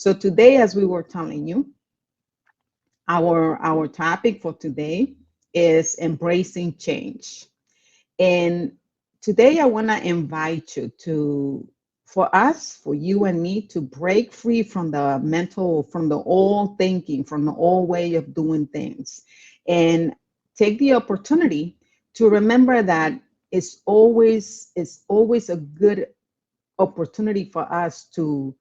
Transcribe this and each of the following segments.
So today, as we were telling you, our topic for today is embracing change. And today I want to invite you to, for us, for you and me, to break free from the mental, from the old thinking, from the old way of doing things, and take the opportunity to remember that it's always a good opportunity for us to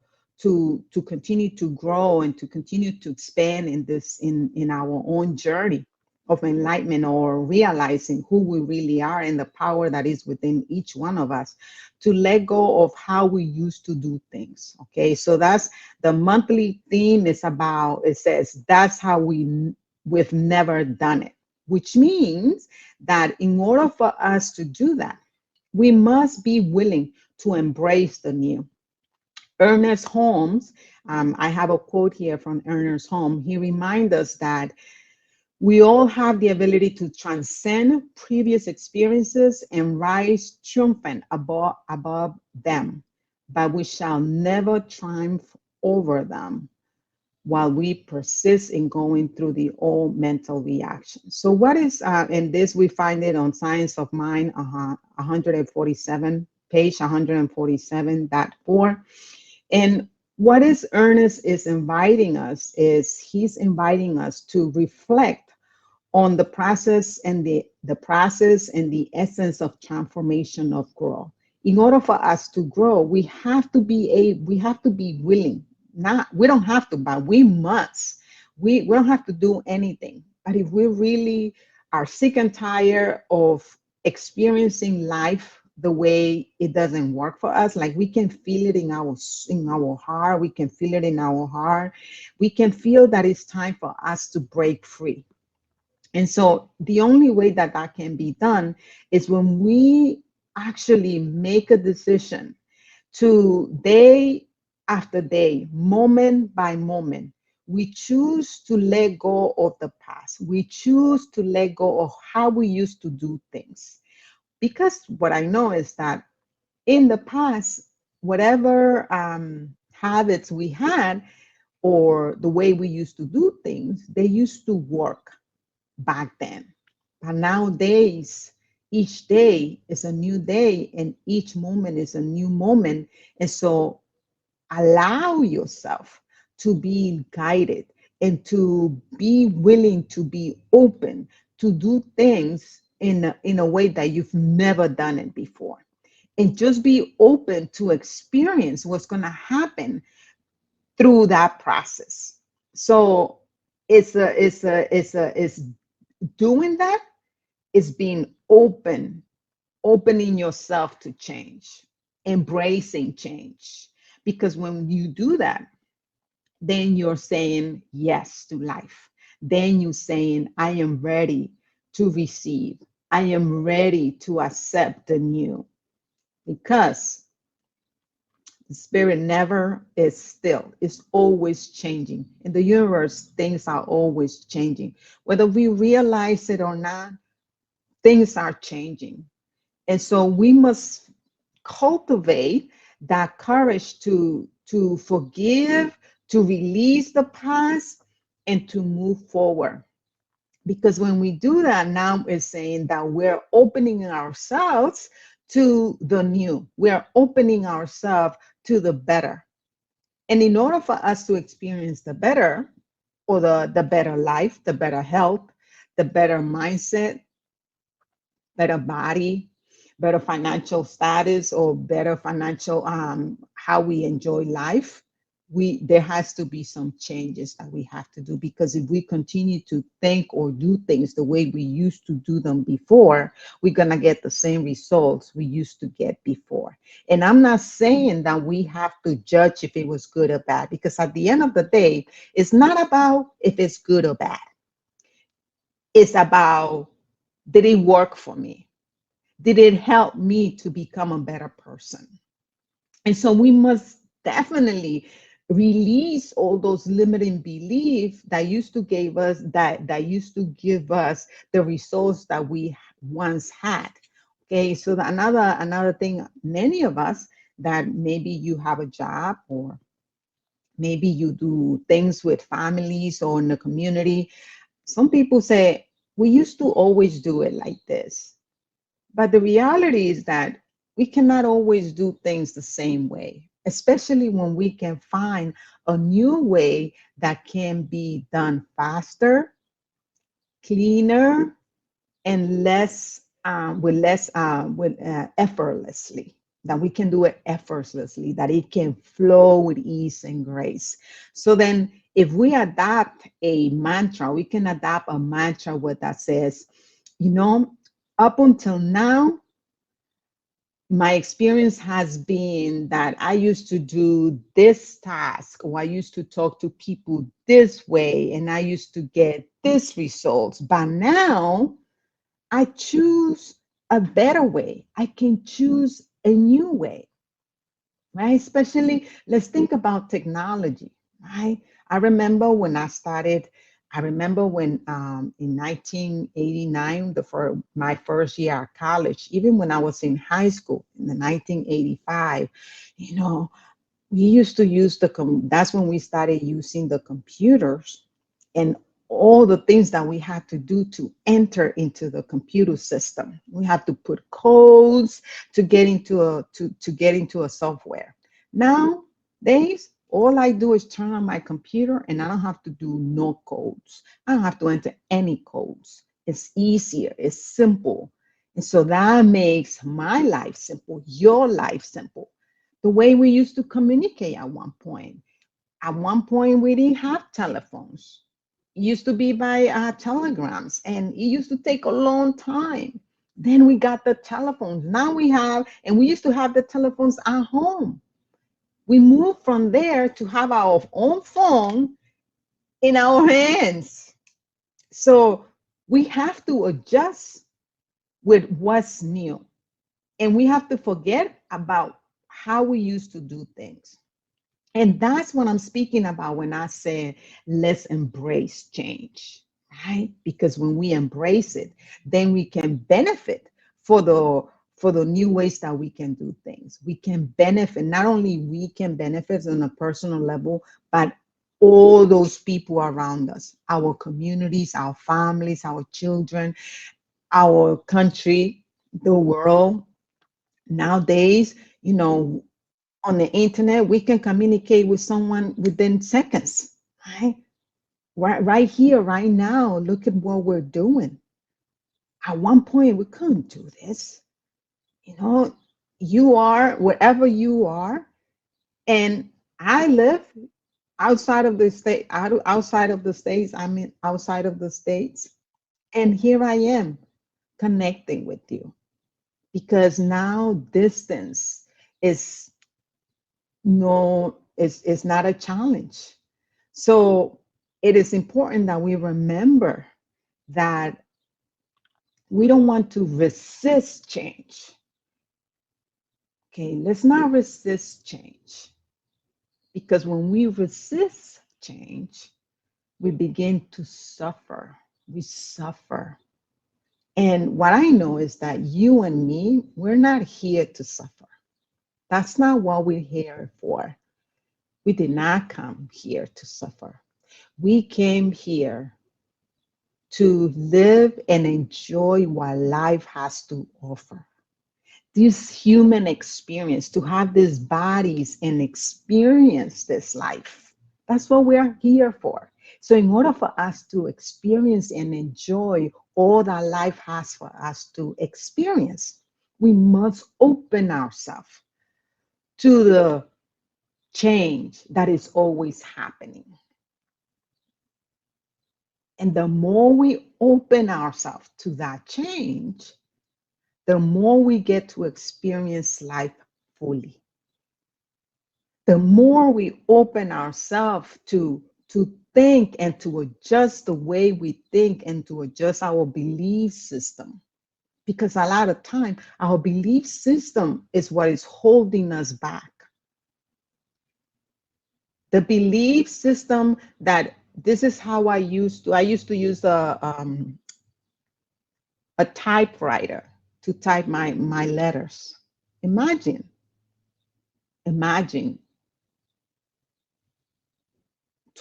continue to grow and to continue to expand in this in our own journey of enlightenment, or realizing who we really are and the power that is within each one of us, to let go of how we used to do things. Okay, so that's the monthly theme. Is about, it says that's how we've never done it, which means that in order for us to do that, we must be willing to embrace the new. Ernest Holmes, I have a quote here from Ernest Holmes. He reminds us that we all have the ability to transcend previous experiences and rise triumphant above them, but we shall never triumph over them while we persist in going through the old mental reactions. So what is, in this, we find it on Science of Mind, 147, page 147.4. And what is Ernest is inviting us is, he's inviting us to reflect on the process and the process and the essence of transformation of growth. In order for us to grow, we have to be willing. Not, we don't have to, but we must. We don't have to do anything. But if we really are sick and tired of experiencing life the way it doesn't work for us, like we can feel it in our heart, we can feel it in our heart, we can feel that it's time for us to break free. And so the only way that that can be done is when we actually make a decision to, day after day, moment by moment, we choose to let go of the past. We choose to let go of how we used to do things. Because what I know is that in the past, whatever habits we had, or the way we used to do things, they used to work back then. But nowadays, each day is a new day and each moment is a new moment. And so allow yourself to be guided and to be willing to be open to do things in a way that you've never done it before. And just be open to experience what's going to happen through that process. So it's doing that, is being open, opening yourself to change, embracing change. Because when you do that, then you're saying yes to life. Then you're saying, I am ready to receive. I am ready to accept the new. Because the spirit never is still, it's always changing. In the universe, things are always changing. Whether we realize it or not, things are changing. And so we must cultivate that courage to forgive, to release the past, and to move forward. Because when we do that, now it's saying that we're opening ourselves to the new. We're opening ourselves to the better. And in order for us to experience the better, or the better life, the better health, the better mindset, better body, better financial status, or better financial how we enjoy life, there has to be some changes that we have to do. Because if we continue to think or do things the way we used to do them before, we're going to get the same results we used to get before. And I'm not saying that we have to judge if it was good or bad, because at the end of the day, it's not about if it's good or bad. It's about, did it work for me? Did it help me to become a better person? And so we must definitely release all those limiting beliefs that used to give us the results that we once had. Okay, so another thing, many of us, that maybe you have a job, or Maybe you do things with families or in the community. Some people say, we used to always do it like this. But the reality is that we cannot always do things the same way, especially when we can find a new way that can be done faster, cleaner, and less with less with effortlessly. That we can do it effortlessly, that it can flow with ease and grace. So then, if we adopt a mantra, we can adopt a mantra with that says, you know, up until now, my experience has been that I used to do this task, or I used to talk to people this way, and I used to get this results. But now I choose a better way. I can choose a new way, right? Especially, let's think about technology, right? I remember when I started, I remember when in 1989, my first year at college, even when I was in high school in the 1985, you know, we used to use that's when we started using the computers and all the things that we had to do to enter into the computer system. We had to put codes to get into to get into a software. Nowadays, all I do is turn on my computer and I don't have to do no codes. I don't have to enter any codes. It's easier, it's simple. And so that makes my life simple, your life simple. The way we used to communicate at one point. At one point, we didn't have telephones. It used to be by telegrams, and it used to take a long time. Then we got the telephones. Now we have, and we used to have the telephones at home. We moved from there to have our own phone in our hands. So we have to adjust with what's new, and we have to forget about how we used to do things. And that's what I'm speaking about when I say let's embrace change, right? Because when we embrace it, then we can benefit for the new ways that we can do things. We can benefit, not only we can benefit on a personal level, but all those people around us, our communities, our families, our children, our country, the world. Nowadays, you know, on the internet, we can communicate with someone within seconds, right? Right here, right now. Look at what we're doing. At one point, we couldn't do this. You know, you are wherever you are, and I live outside of the state, outside of the states. I mean, outside of the states, and here I am connecting with you because now distance is no, is not a challenge. So it is important that we remember that we don't want to resist change. Okay, let's not resist change because when we resist change, we begin to suffer. We suffer. And what I know is that you and me, we're not here to suffer. That's not what we're here for. We did not come here to suffer. We came here to live and enjoy what life has to offer. This human experience, to have these bodies and experience this life. That's what we're here for. So, in order for us to experience and enjoy all that life has for us to experience, we must open ourselves to the change that is always happening. And the more we open ourselves to that change, the more we get to experience life fully. The more we open ourselves to think and to adjust the way we think and to adjust our belief system. Because a lot of time, our belief system is what is holding us back. The belief system that this is how I used to use a typewriter to type my letters. Imagine, imagine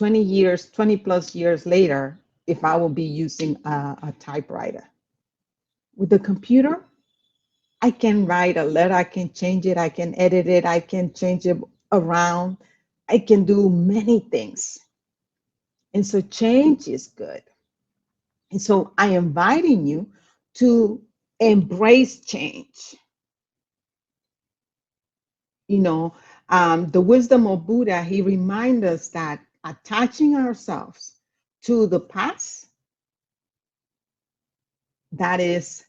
20 years, 20 plus years later, if I will be using a typewriter. With the computer, I can write a letter, I can change it, I can edit it, I can change it around. I can do many things. And so change is good. And so I am inviting you to embrace change. You know, the wisdom of Buddha, he reminds us that attaching ourselves to the past, that is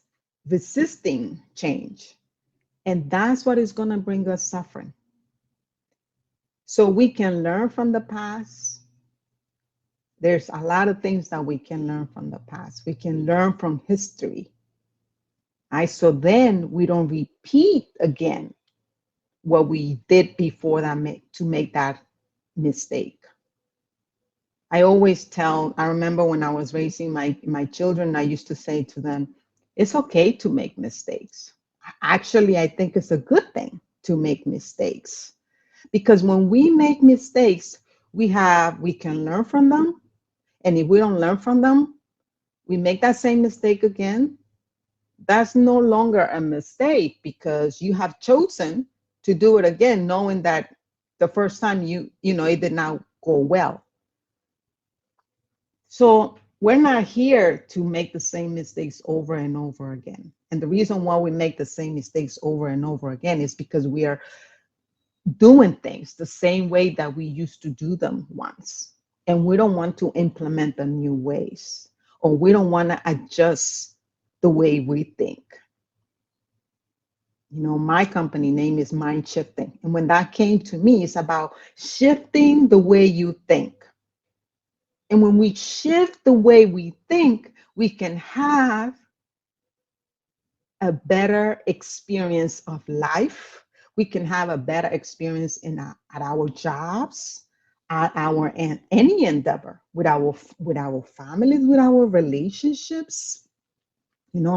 resisting change. And that's what is going to bring us suffering. So we can learn from the past. There's a lot of things that we can learn from the past. We can learn from history. Right? So then we don't repeat again what we did before that to make that mistake. I always tell, I remember when I was raising my children, I used to say to them, it's okay to make mistakes. Actually, I think it's a good thing to make mistakes because when we make mistakes, we can learn from them. And if we don't learn from them, we make that same mistake again. That's no longer a mistake because you have chosen to do it again, knowing that the first time it did not go well. So we're not here to make the same mistakes over and over again. And the reason why we make the same mistakes over and over again is because we are doing things the same way that we used to do them once. And we don't want to implement the new ways, or we don't want to adjust the way we think. My company name is Mind Shifting. And when that came to me, it's about shifting the way you think. And when we shift the way we think, we can have a better experience of life. We can have a better experience at our jobs, at our and any endeavor with our families, with our relationships.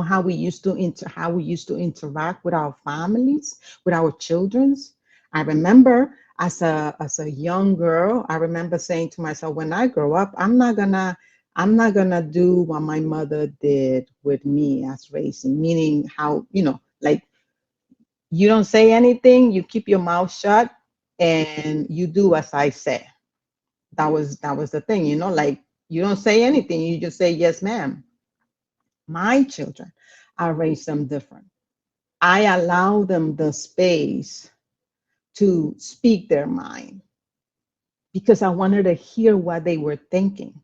How we used to interact with our families, with our children's. I remember as a young girl, I remember saying to myself, when I grow up, I'm not gonna do what my mother did with me as raising, meaning how, like, you don't say anything, you keep your mouth shut, and you do as I say. That was the thing, like, you don't say anything, you just say yes, ma'am. My children, I raise them different. I allow them the space to speak their mind because I wanted to hear what they were thinking.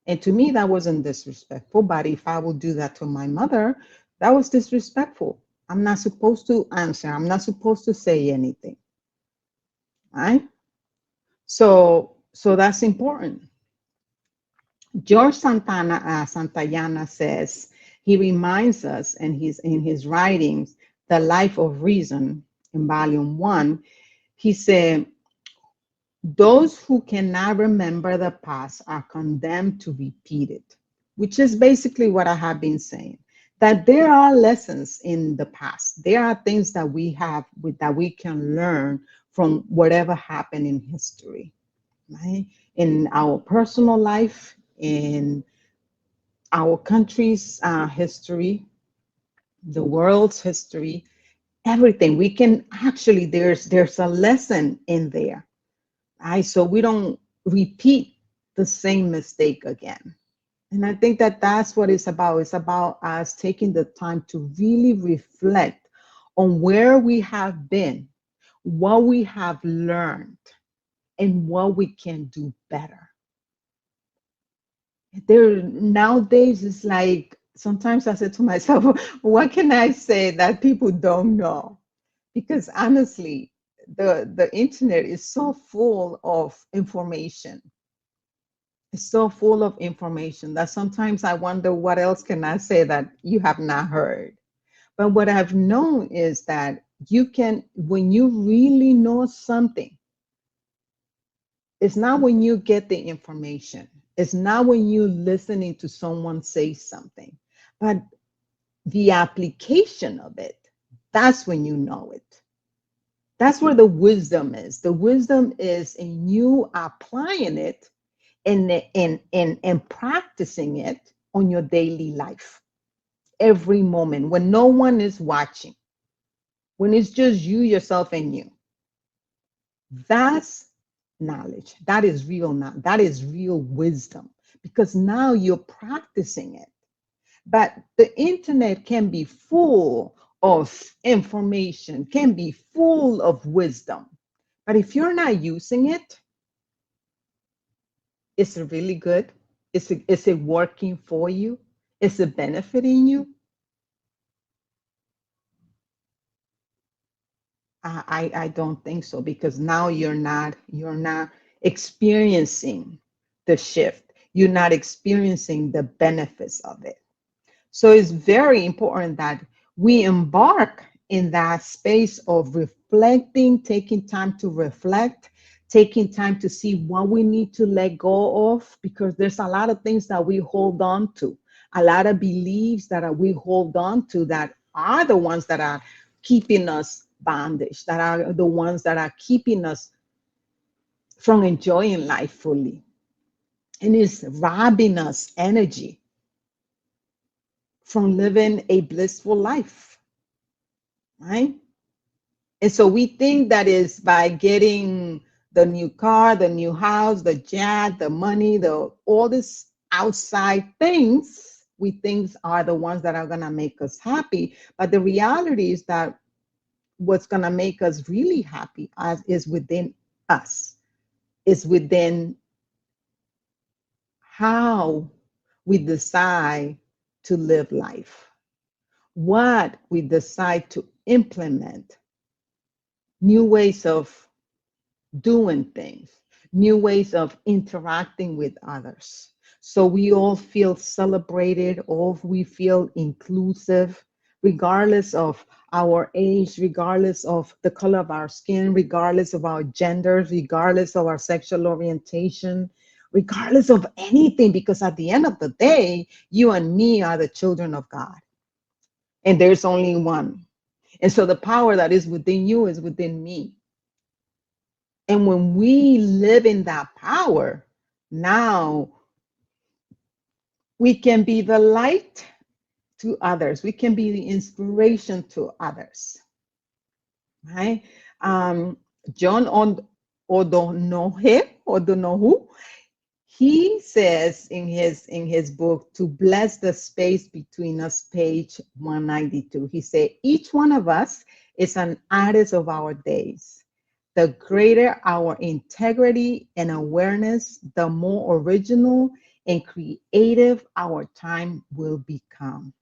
And to me, that wasn't disrespectful. But if I would do that to my mother, that was disrespectful. I'm not supposed to answer. I'm not supposed to say anything. Right? So that's important. George Santayana says he reminds us in his writings, The Life of Reason, in Volume 1. He said, those who cannot remember the past are condemned to repeat it, which is basically what I have been saying. That there are lessons in the past. There are things that that we can learn from whatever happened in history, right? In our personal life, in our country's history, the world's history, everything. We can actually, there's a lesson in there, right? So we don't repeat the same mistake again. And I think that that's what it's about. It's about us taking the time to really reflect on where we have been, what we have learned, and what we can do better. There nowadays, it's like sometimes I say to myself, what can I say that people don't know? Because honestly, the internet is so full of information. It's so full of information that sometimes I wonder what else can I say that you have not heard. But what I've known is that you can, when you really know something, it's not when you get the information. It's not when you listening to someone say something, but the application of it. That's when you know it. That's where the wisdom is. The wisdom is in you applying it and practicing it on your daily life every moment when no one is watching, when it's just you, yourself, and you. That's knowledge. That is real knowledge. That is real wisdom because now you're practicing it. But the internet can be full of information, can be full of wisdom. But if you're not using it, is it really good? Is it working for you? Is it benefiting you? I don't think so because now you're not experiencing the shift. You're not experiencing the benefits of it. So it's very important that we embark in that space of reflecting, taking time to reflect, taking time to see what we need to let go of, because there's a lot of things that we hold on to, a lot of beliefs we hold on to that are the ones that are keeping us bondage, that are the ones that are keeping us from enjoying life fully. And it's robbing us energy from living a blissful life, right? And so we think that is by getting the new car, the new house, the jet, the money, the all these outside things we think are the ones that are gonna make us happy. But the reality is that what's gonna make us really happy as is within us, is within how we decide to live life, what we decide to implement, new ways of doing things, new ways of interacting with others. So we all feel celebrated, all we feel inclusive, regardless of our age, regardless of the color of our skin, regardless of our genders, regardless of our sexual orientation, regardless of anything, because at the end of the day, you and me are the children of God, and there's only one. And so the power that is within you is within me. And when we live in that power, now we can be the light to others. We can be the inspiration to others, right? Um, John O'Donohue, he says in his book To Bless the Space Between Us, page 192. He said, each one of us is an artist of our days. The greater our integrity and awareness, the more original and creative our time will become.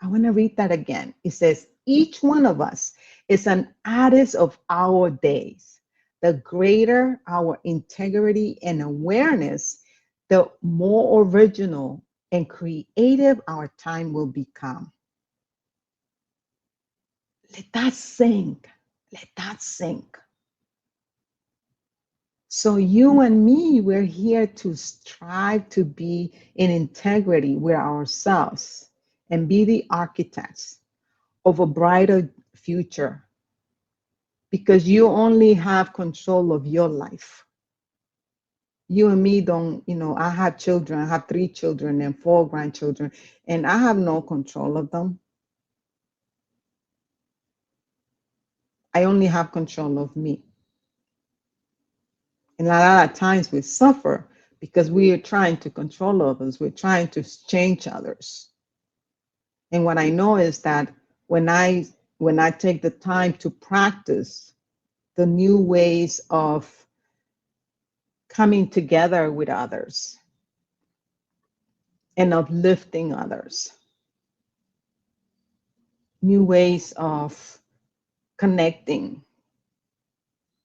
I want to read that again. It says, each one of us is an artist of our days. The greater our integrity and awareness, the more original and creative our time will become. Let that sink. Let that sink. So you and me, we're here to strive to be in integrity with ourselves and be the architects of a brighter future, because you only have control of your life. You and me don't, I have children, I have 3 children and 4 grandchildren, and I have no control of them. I only have control of me. And a lot of times we suffer because we are trying to control others, we're trying to change others. And what I know is that when I take the time to practice the new ways of coming together with others and uplifting others, new ways of connecting,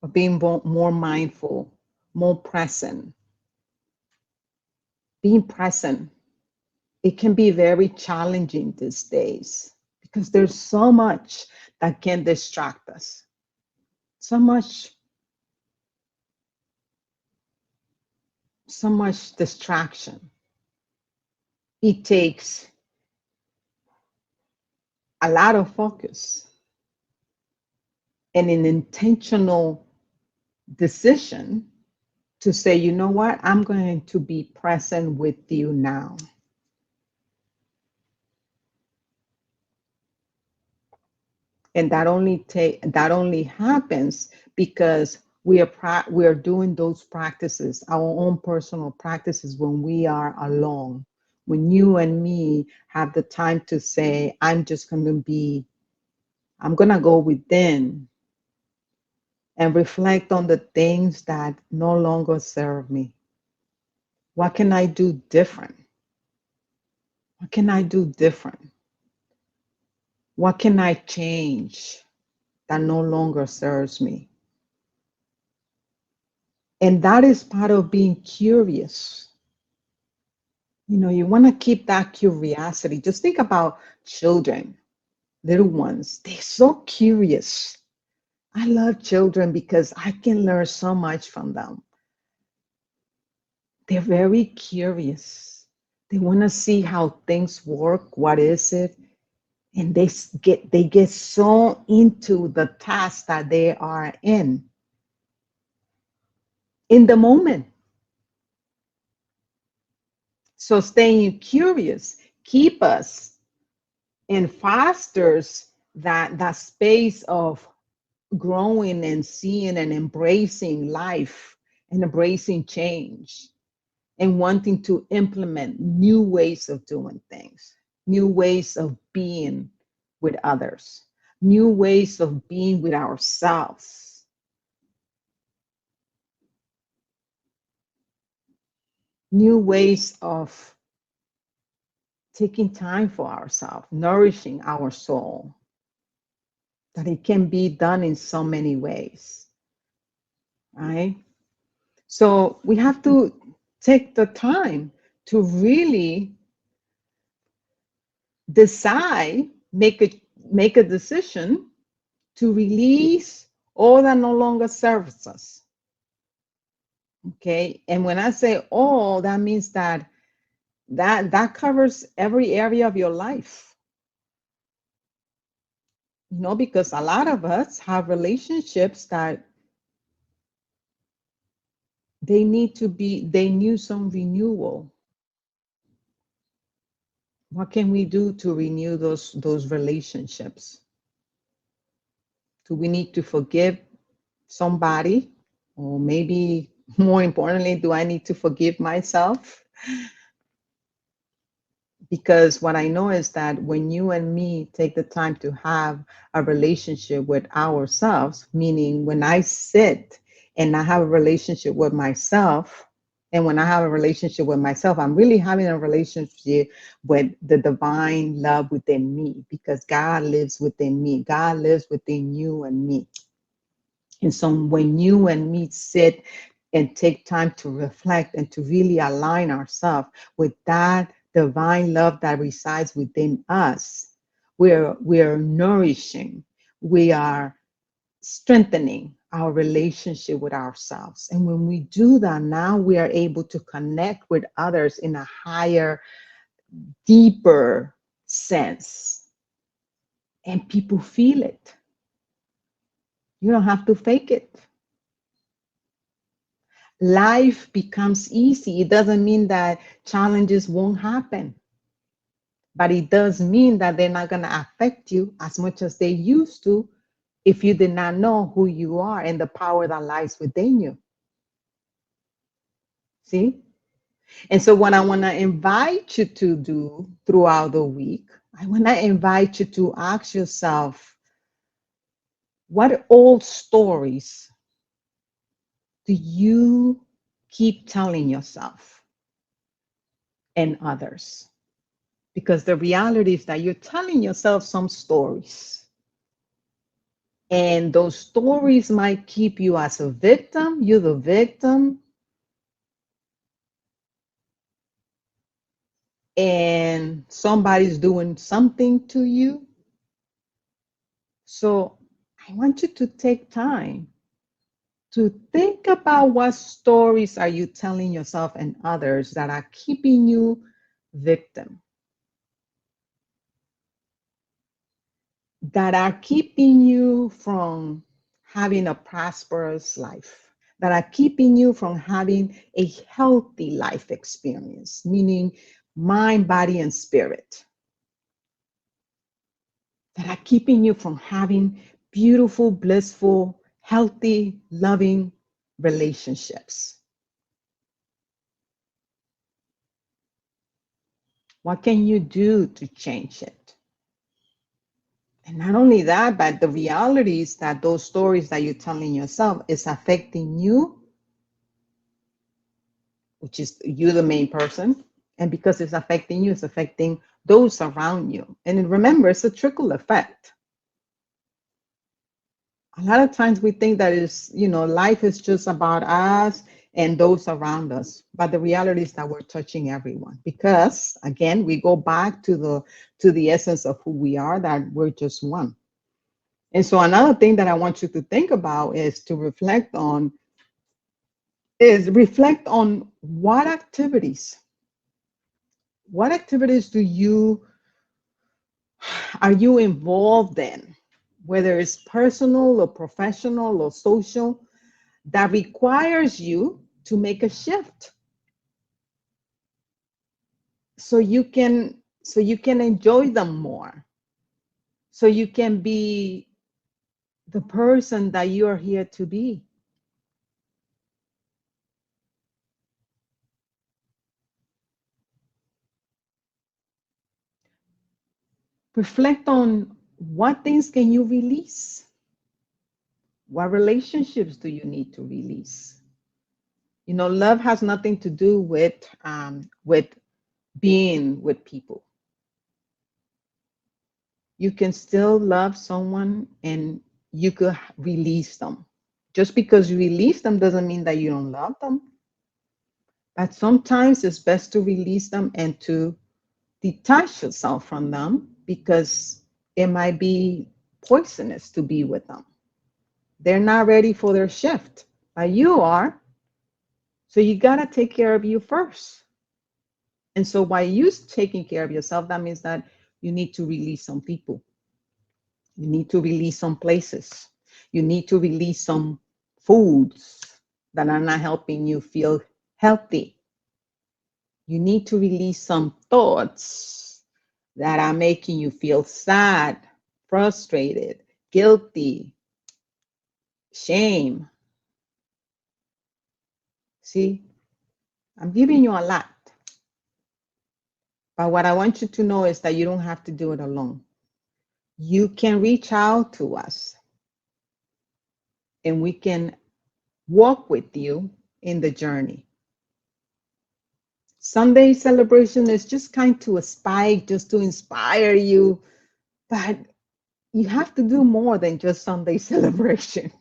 of being more mindful, more present, being present, it can be very challenging these days because there's so much that can distract us, so much, so much distraction. It takes a lot of focus. and an intentional decision to say, you know what, I'm going to be present with you now. And that only happens because we are doing those practices, our own personal practices, when we are alone, when you and me have the time to say, I'm going to go within and reflect on the things that no longer serve me. What can I do different? What can I do different? What can I change that no longer serves me? And that is part of being curious. You know, you want to keep that curiosity. Just think about children, little ones. They're so curious. I love children because I can learn so much from them. They're very curious. They want to see how things work. What is it? And they get so into the task that they are in the moment. So staying curious keep us and fosters that space of growing and seeing and embracing life and embracing change and wanting to implement new ways of doing things, new ways of being with others, new ways of being with ourselves, new ways of taking time for ourselves, nourishing our soul, that it can be done in so many ways, right? So we have to take the time to really decide, make a decision to release all that no longer serves us. Okay. And when I say all, that means that covers every area of your life. You know, because a lot of us have relationships that they need some renewal. What can we do to renew those relationships? Do we need to forgive somebody? Or maybe more importantly, do I need to forgive myself? Because what I know is that when you and me take the time to have a relationship with ourselves, meaning when I sit and I have a relationship with myself, and when I have a relationship with myself, I'm really having a relationship with the divine love within me, because God lives within me. God lives within you and me. And so when you and me sit and take time to reflect and to really align ourselves with that divine love that resides within us, we're nourishing, we are strengthening our relationship with ourselves. And when we do that, now we are able to connect with others in a higher, deeper sense. And people feel it. You don't have to fake it. Life becomes easy. It doesn't mean that challenges won't happen, but it does mean that they're not going to affect you as much as they used to if you did not know who you are and the power that lies within you. See? And so, what I want to invite you to do throughout the week, I want to invite you to ask yourself, what old stories do you keep telling yourself and others? Because the reality is that you're telling yourself some stories. And those stories might keep you as a victim. You're the victim. And somebody's doing something to you. So I want you to take time to think about what stories are you telling yourself and others that are keeping you victim, that are keeping you from having a prosperous life, that are keeping you from having a healthy life experience, meaning mind, body, and spirit, that are keeping you from having beautiful, blissful, healthy, loving relationships. What can you do to change it? And not only that, but the reality is that those stories that you're telling yourself is affecting you, which is you, the main person. And because it's affecting you, it's affecting those around you. And remember, it's a trickle effect. A lot of times we think that is, life is just about us and those around us. But the reality is that we're touching everyone. Because again, we go back to the essence of who we are, that we're just one. And so another thing that I want you to think about is reflect on what activities do you are you involved in, whether it's personal or professional or social, that requires you to make a shift so you can enjoy them more, so you can be the person that you are here to be. Reflect on what things can you release. What relationships do you need to release? Love has nothing to do with being with people. You can still love someone and you could release them. Just because you release them doesn't mean that you don't love them. But sometimes it's best to release them and to detach yourself from them because it might be poisonous to be with them. They're not ready for their shift, but you are. So you got to take care of you first. And so while you taking care of yourself, that means that you need to release some people. You need to release some places. You need to release some foods that are not helping you feel healthy. You need to release some thoughts that are making you feel sad, frustrated, guilty, shame. See, I'm giving you a lot. But what I want you to know is that you don't have to do it alone. You can reach out to us and we can walk with you in the journey. Sunday celebration is just kind to a spike, just to inspire you. But you have to do more than just Sunday celebration.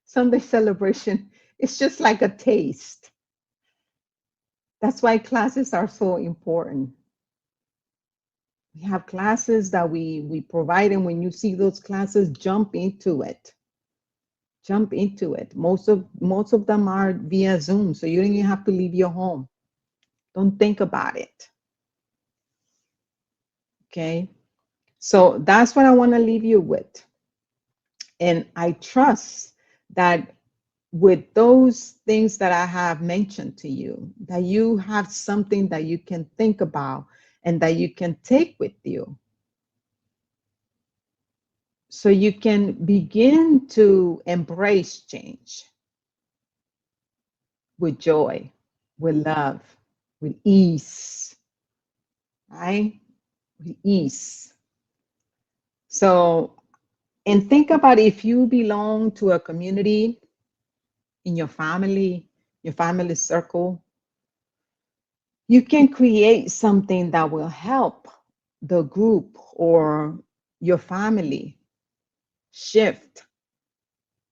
Sunday celebration is just like a taste. That's why classes are so important. We have classes that we provide, and when you see those classes, jump into it. Jump into it. Most of them are via Zoom, so you don't even have to leave your home. Don't think about it. Okay. So that's what I want to leave you with. And I trust that with those things that I have mentioned to you, that you have something that you can think about and that you can take with you so you can begin to embrace change with joy, with love, with ease, right? With ease. So, and think about if you belong to a community in your family circle, you can create something that will help the group or your family shift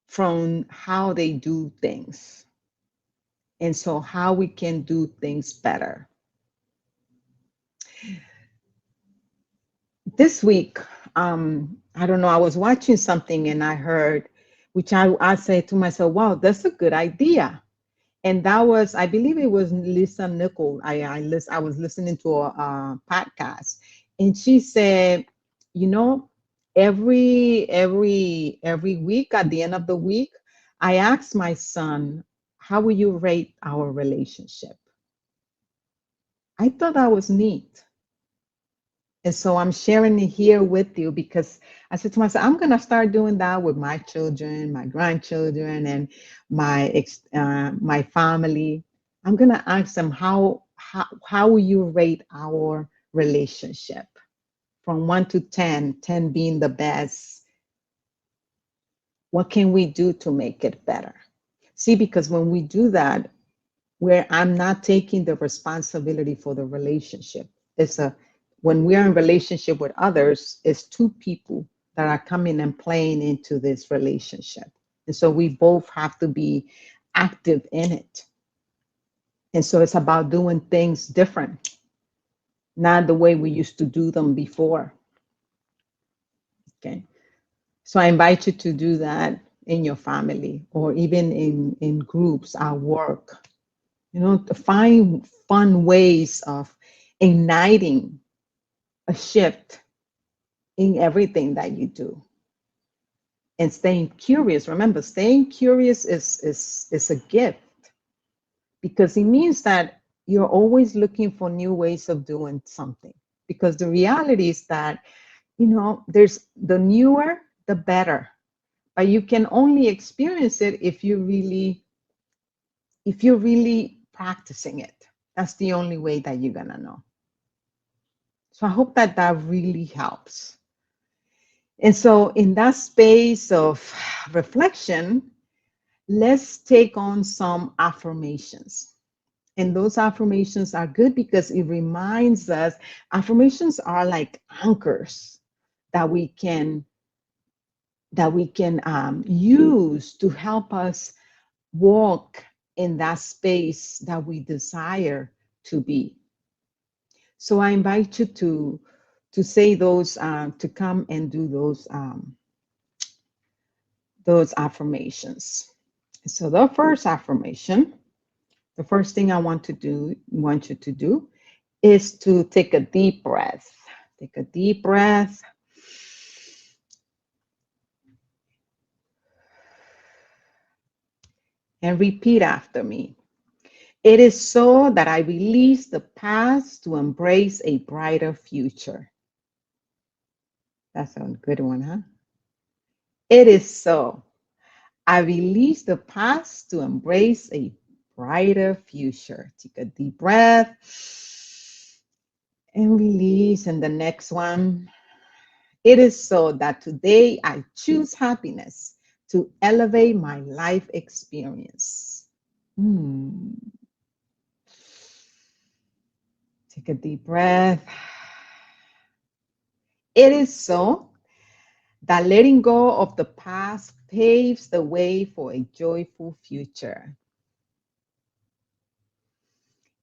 from how they do things. And so, how we can do things better. This week, I don't know, I was watching something and I heard, which I said to myself, wow, that's a good idea. And that was, I believe it was Lisa Nichol. I was listening to a podcast, and she said, you know, Every week, at the end of the week, I ask my son, how will you rate our relationship? I thought that was neat. And so I'm sharing it here with you because I said to myself, I'm going to start doing that with my children, my grandchildren, and my family. I'm going to ask them, how will you rate our relationship from 1 to 10, 10 being the best? What can we do to make it better? See, because when we do that, where I'm not taking the responsibility for the relationship. It's a When we're in relationship with others, it's two people that are coming and playing into this relationship. And so we both have to be active in it. And so it's about doing things different, not the way we used to do them before. Okay. So I invite you to do that in your family or even in groups at work. To find fun ways of igniting a shift in everything that you do and staying curious. Remember, staying curious is a gift because it means that you're always looking for new ways of doing something. Because the reality is that, there's the newer, the better. But you can only experience it if you're really practicing it. That's the only way that you're gonna know. So I hope that that really helps. And so, in that space of reflection, let's take on some affirmations. And those affirmations are good because it reminds us, affirmations are like anchors that we can use to help us walk in that space that we desire to be. So I invite you to say those, to come and do those affirmations. So the first affirmation, the first thing I want you to do is to take a deep breath. Take a deep breath and repeat after me. It is so that I release the past to embrace a brighter future. That's a good one, huh? It is so. I release the past to embrace a brighter future. Take a deep breath and release. And the next one, it is so that today I choose happiness to elevate my life experience. Hmm. Take a deep breath. It is so that letting go of the past paves the way for a joyful future.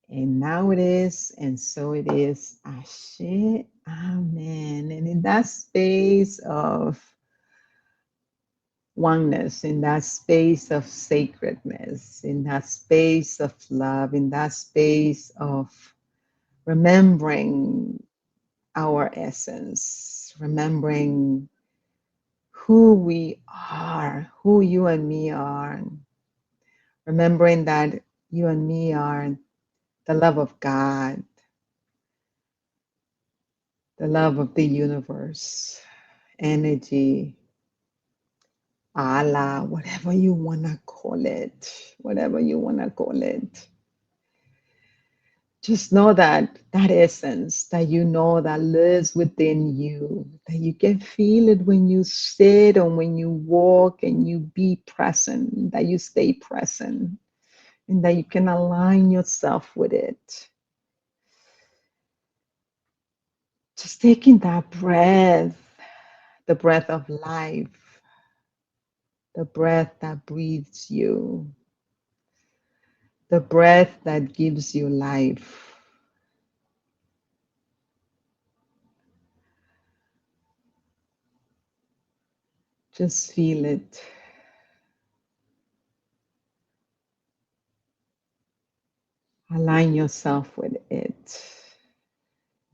And now it is, and so it is. Ashe, amen. And in that space of oneness, in that space of sacredness, in that space of love, in that space of remembering our essence, remembering who we are, who you and me are, remembering that you and me are the love of God, the love of the universe, energy, Allah, whatever you want to call it, whatever you want to call it. Just know that essence that you know that lives within you, that you can feel it when you sit or when you walk and you be present, that you stay present and that you can align yourself with it. Just taking that breath, the breath of life, the breath that breathes you, the breath that gives you life. Just feel it. Align yourself with it.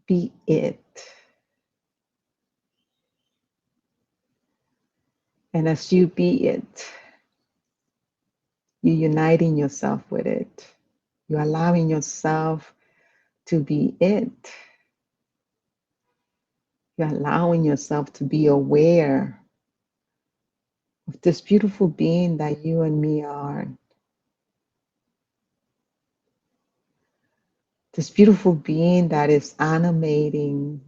Be it. And as you be it, you're uniting yourself with it. You're allowing yourself to be it. You're allowing yourself to be aware of this beautiful being that you and me are. This beautiful being that is animating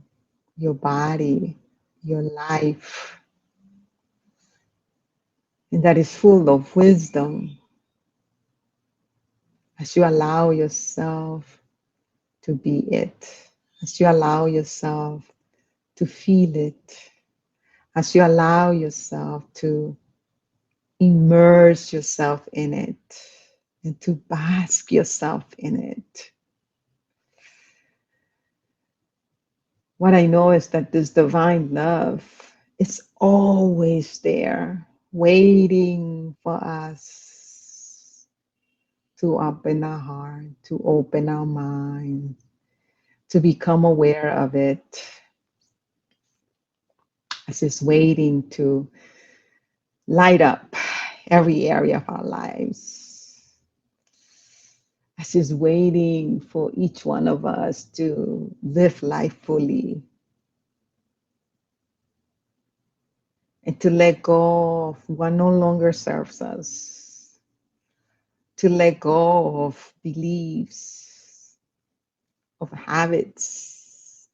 your body, your life, and that is full of wisdom as you allow yourself to be it, as you allow yourself to feel it, as you allow yourself to immerse yourself in it and to bask yourself in it. What I know is that this divine love is always there, waiting for us to open our heart, to open our mind, to become aware of it, as it's waiting to light up every area of our lives, as it's waiting for each one of us to live life fully and to let go of what no longer serves us, to let go of beliefs, of habits,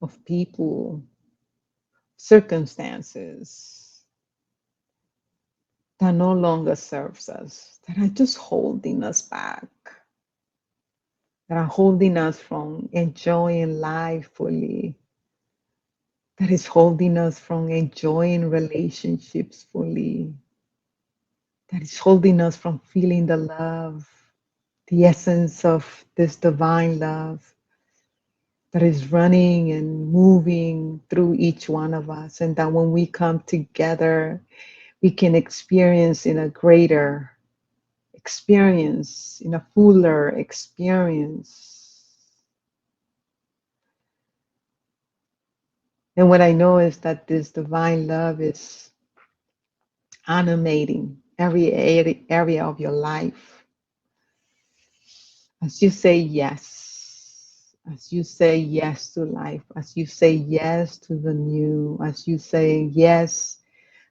of people, circumstances that no longer serves us, that are just holding us back, that are holding us from enjoying life fully, that is holding us from enjoying relationships fully, that is holding us from feeling the love, the essence of this divine love that is running and moving through each one of us. And that when we come together, we can experience in a greater experience, in a fuller experience. And what I know is that this divine love is animating every area of your life. As you say yes, as you say yes to life, as you say yes to the new, as you say yes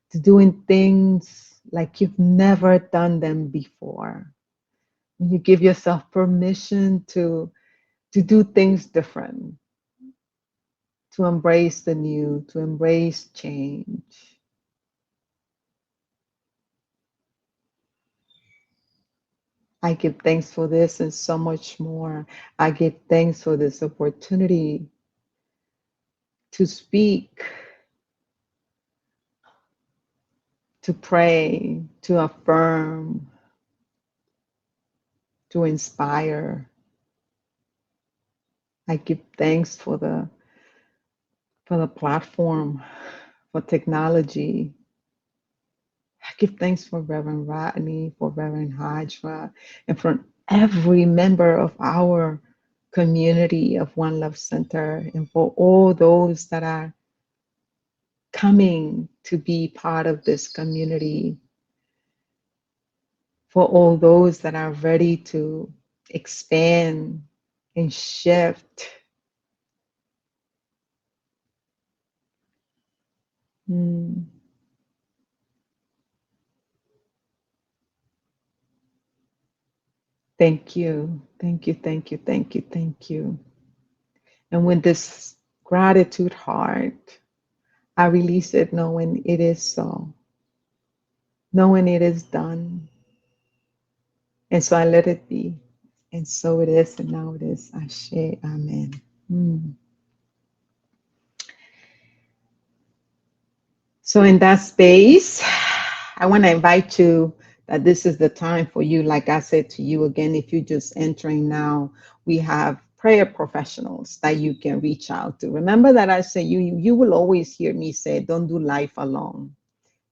to doing things like you've never done them before. When you give yourself permission to do things different, to embrace the new, to embrace change. I give thanks for this and so much more. I give thanks for this opportunity to speak, to pray, to affirm, to inspire. I give thanks for the platform, for technology. I give thanks for Reverend Rodney, for Reverend Hajra, and for every member of our community of One Love Center, and for all those that are coming to be part of this community, for all those that are ready to expand and shift. Mm. Thank you. Thank you. Thank you. Thank you. Thank you. And with this gratitude heart, I release it knowing it is so, knowing it is done. And so I let it be. And so it is, and now it is. Ashe, amen. Mm. So in that space, I want to invite you that this is the time for you. Like I said to you again, if you're just entering now, we have prayer professionals that you can reach out to. Remember that I say you will always hear me say, don't do life alone.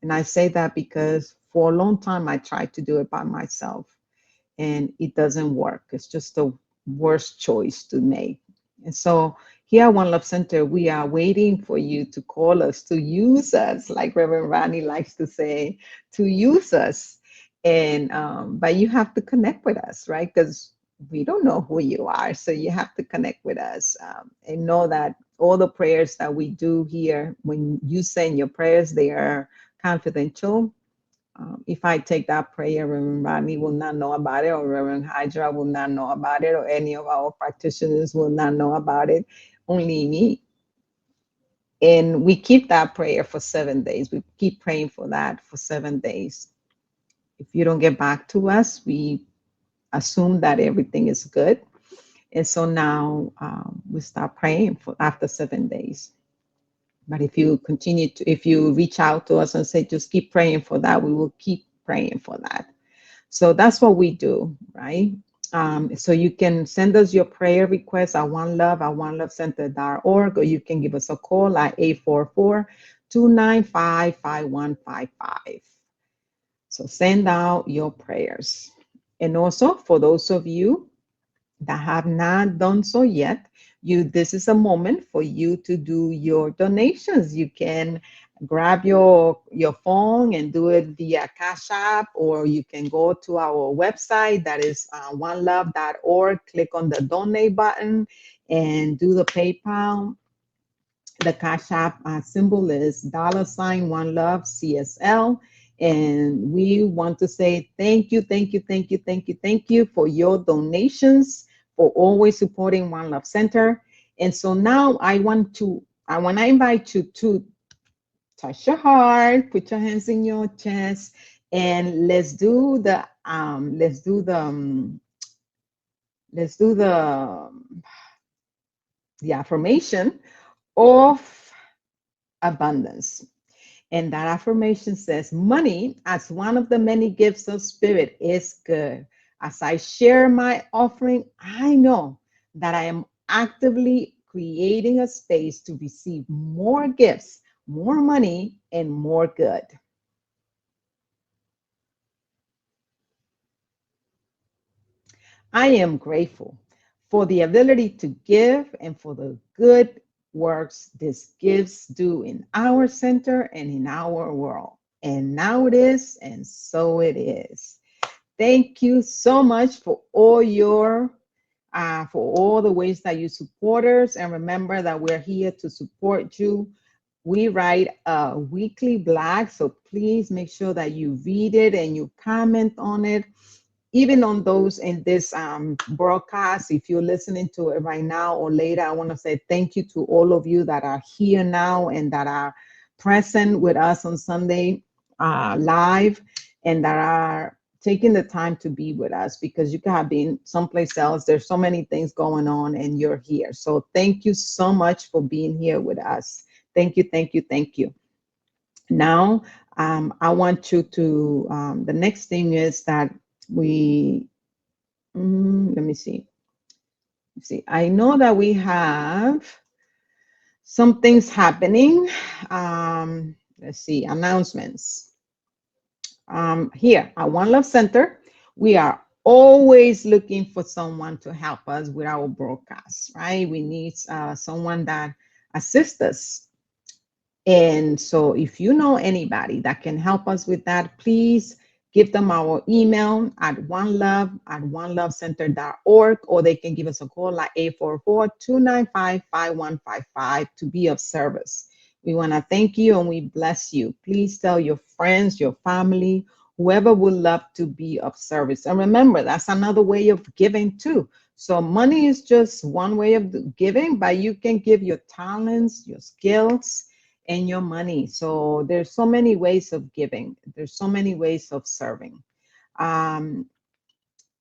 And I say that because for a long time I tried to do it by myself and it doesn't work. It's just the worst choice to make. And so here at One Love Center, we are waiting for you to call us, to use us, like Reverend Ronnie likes to say, to use us. And but you have to connect with us, right? Because we don't know who you are, so you have to connect with us, and know that all the prayers that we do here, when you send your prayers, they are confidential. If I take that prayer, Reverend Rodney will not know about it, or Reverend Hydra will not know about it, or any of our practitioners will not know about it. Only me. And we keep that prayer for 7 days. We keep praying for that for 7 days. If you don't get back to us, we assume that everything is good. And so now we start praying for after 7 days. But if you continue to, if you reach out to us and say, just keep praying for that, we will keep praying for that. So that's what we do, right? So you can send us your prayer requests at one love at onelovecenter.org, or you can give us a call at 844-295-5155. So send out your prayers. And also for those of you that have not done so yet, this is a moment for you to do your donations. You can grab your phone and do it via Cash App, or you can go to our website, that is onelove.org, click on the donate button and do the PayPal. The Cash App symbol is $One Love CSL. And we want to say thank you, thank you, thank you, thank you, thank you for your donations, for always supporting One Love Center. And so now I want to invite you to touch your heart, put your hands in your chest, and let's do the affirmation of abundance. And that affirmation says, money as one of the many gifts of spirit is good. As I share my offering, I know that I am actively creating a space to receive more gifts, more money, and more good. I am grateful for the ability to give and for the good works these gifts do in our center and in our world. And now it is, and so it is. Thank you so much for all the ways that you support us. And remember that we're here to support you. We write a weekly blog, so please make sure that you read it and you comment on it, even on those in this broadcast. If you're listening to it right now or later, I want to say thank you to all of you that are here now and that are present with us on Sunday live, and that are taking the time to be with us, because you could have been someplace else. There's so many things going on and you're here. So thank you so much for being here with us. Thank you, thank you, thank you. Now, I want you to, the next thing is that we, let me see. I know that we have some things happening. Let's see, announcements. Here at One Love Center, we are always looking for someone to help us with our broadcasts, right? We need someone that assists us. And so if you know anybody that can help us with that, please give them our email at onelovecenter.org, or they can give us a call at 844-295-5155 to be of service. We want to thank you and we bless you. Please tell your friends, your family, whoever would love to be of service. And remember, that's another way of giving too. So money is just one way of giving, but you can give your talents, your skills, and your money. So there's so many ways of giving. There's so many ways of serving. Um,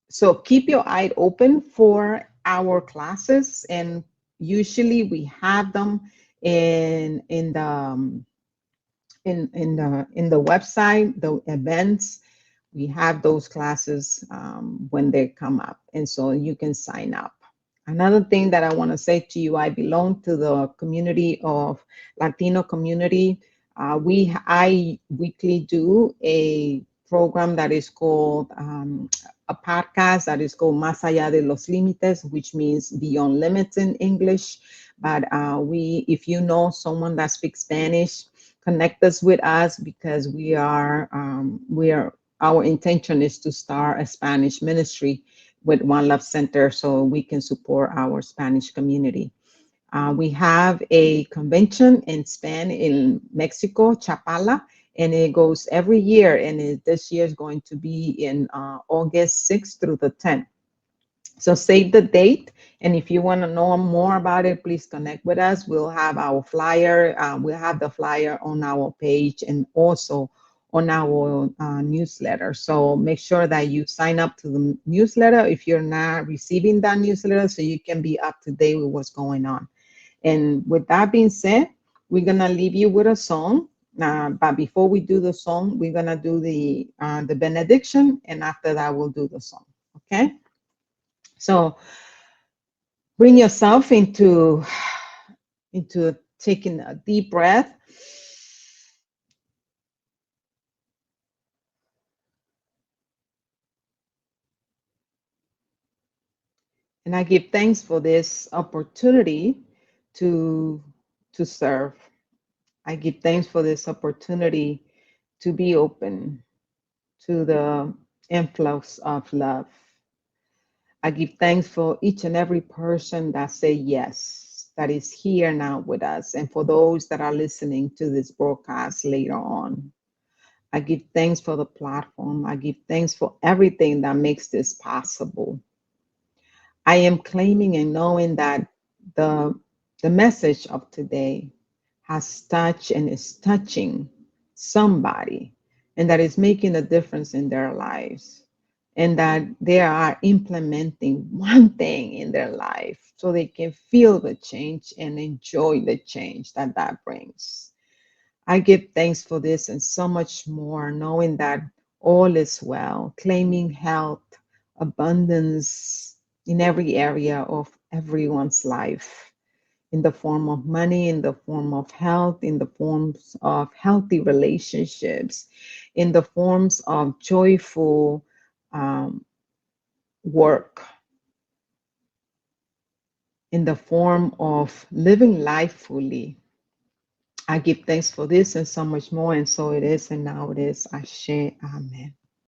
so keep your eye open for our classes, and usually we have them in the website, the events. We have those classes when they come up, and so you can sign up. Another thing that I want to say to you, I belong to the community of Latino community. I weekly do a program that is called a podcast that is called Más allá de los límites, which means beyond limits in English. But if you know someone that speaks Spanish, connect us with us because our intention is to start a Spanish ministry with One Love Center so we can support our Spanish community. We have a convention in Spain, in Mexico, Chapala, and it goes every year. And this year is going to be in August 6th through the 10th. So save the date. And if you want to know more about it, please connect with us. We'll have our flyer. We'll have the flyer on our page and also on our newsletter. So make sure that you sign up to the newsletter if you're not receiving that newsletter so you can be up to date with what's going on. And with that being said, we're gonna leave you with a song. But before we do the song, we're gonna do the benediction, and after that, we'll do the song. Okay. So bring yourself into taking a deep breath. And I give thanks for this opportunity to to serve. I give thanks for this opportunity to be open to the influx of love. I give thanks for each and every person that say yes, that is here now with us, and for those that are listening to this broadcast later on. I give thanks for the platform. I give thanks for everything that makes this possible. I am claiming and knowing that the, the message of today has touched and is touching somebody, and that is making a difference in their lives, and that they are implementing one thing in their life so they can feel the change and enjoy the change that that brings. I give thanks for this and so much more, knowing that all is well, claiming health, abundance in every area of everyone's life, in the form of money, in the form of health, in the forms of healthy relationships, in the forms of joyful work, in the form of living life fully. I give thanks for this and so much more, and so it is, and now it is. Ashe, Amen.